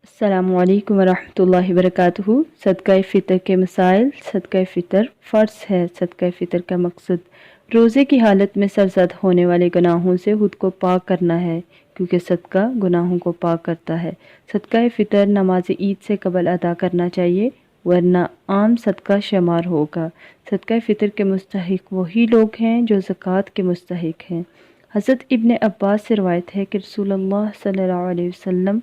अस्सलामुअलैकुम वरहमतुल्लाहि वबरकातुहू। सदका फ़ितर के मसाइल। सदका फ़ितर फ़र्ज़ है। सदका फ़ितर का मकसद रोज़े की हालत में सरज़द होने वाले गुनाहों से खुद को पाक करना है, क्योंकि सदका गुनाहों को पाक करता है। सदका फ़ितर नमाज ईद से कबल अदा करना चाहिए, वरना आम सदका शुमार होगा। सदका फ़ितर के मुस्तहिक वही लोग हैं जो ज़कात के मुस्तहिक हैं। हज़रत इब्न अब्बास से रवायत है कि रसूलुल्लाह सल्लल्लाहु अलैहि वसल्लम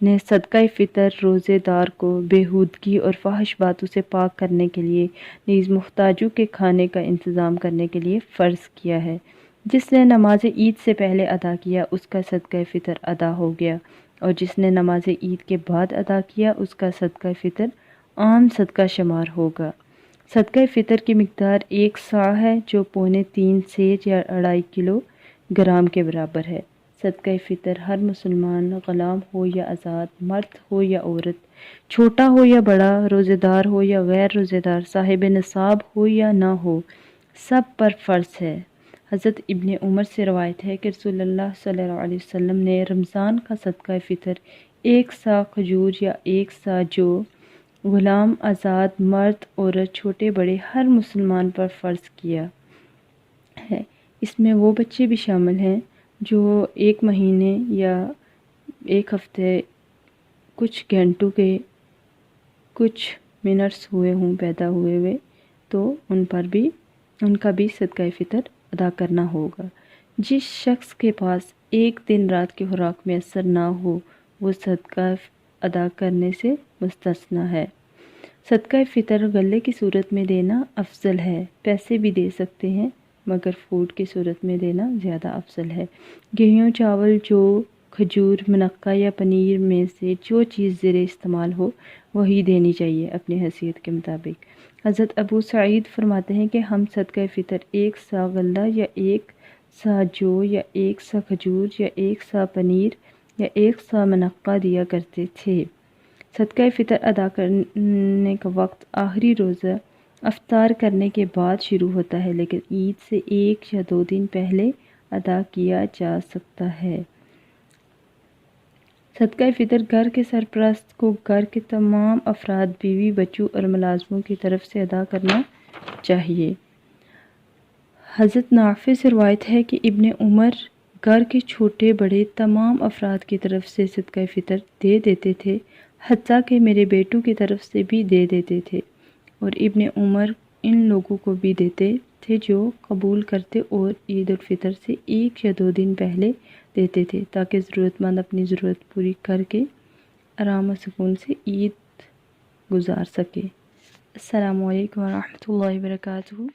ने सदका फ़ितर रोज़ेदार को बेहूदगी और फ़ाहिश बातों से पाक करने के लिए नीज़ मुहताजों के खाने का इंतज़ाम करने के लिए फ़र्ज़ किया है। जिसने नमाज ईद से पहले अदा किया उसका सदका फ़ितर अदा हो गया, और जिसने नमाज ईद के बाद अदा किया उसका सदका फ़ितर आम सदका शुमार होगा। सदका फ़ितर की मिक़दार 1 सा है, जो पौने 3 सेर या 2.5 किलो ग्राम के बराबर है। सदका फ़ितर हर मुसलमान, ग़ुलाम हो या आज़ाद, मर्द हो या औरत, छोटा हो या बड़ा, रोज़ेदार हो या गैर रोज़ेदार, साहिब निसाब हो या ना हो, सब पर फ़र्ज़ है। हज़रत इब्न उमर से रवायत है कि रसूलुल्लाह सल्लल्लाहु अलैहि वसल्लम ने रमज़ान का सदका फ़ितर 1 सा खजूर या 1 सा जो ग़ुलाम, आज़ाद, मर्द, औरत, छोटे बड़े हर मुसलमान पर फ़र्ज़ किया है। इसमें वो बच्चे भी शामिल हैं जो 1 महीने या 1 हफ़्ते, कुछ घंटों के, कुछ मिनट्स हुए हों पैदा हुए, तो उनका भी सदका फ़ितर अदा करना होगा। जिस शख्स के पास एक दिन रात की खुराक मैसर ना हो, वो सदका अदा करने से मुस्तस्ना है। सदका फ़ितर गल्ले की सूरत में देना अफजल है। पैसे भी दे सकते हैं, मगर फूड की सूरत में देना ज़्यादा अफजल है। गेहूँ, चावल, जौ, खजूर, मुनक्का या पनीर में से जो चीज़ ज़ेरे इस्तेमाल हो वही देनी चाहिए अपनी हैसियत के मुताबिक। हज़रत अबू सईद फरमाते हैं कि हम सदका फ़ितर 1 सा गल्ला या 1 सा जौ या 1 सा खजूर या 1 सा पनीर या 1 सा मुनक्का दिया करते थे। सदका फ़ितर अदा करने का वक्त आखिरी रोज़ा अफ्तार करने के बाद शुरू होता है, लेकिन ईद से 1 या 2 दिन पहले अदा किया जा सकता है। सदका फ़ितर घर के सरपरस्त को घर के तमाम अफराद, बीवी, बच्चों और मुलाज़मों की तरफ से अदा करना चाहिए। हज़रत नाफ़े से रवायत है कि इब्न उमर घर के छोटे बड़े तमाम अफराद की तरफ से सदका फ़ितर दे देते थे, हत्ता कि मेरे बेटों की तरफ से भी दे देते थे, और इब्न उमर इन लोगों को भी देते थे जो कबूल करते और ईद उल फ़ितर से 1 या 2 दिन पहले देते थे, ताकि ज़रूरतमंद अपनी ज़रूरत पूरी करके आराम और सुकून से ईद गुजार सके। अस्सलामु अलैकुम व रहमतुल्लाहि व बरकातुहू।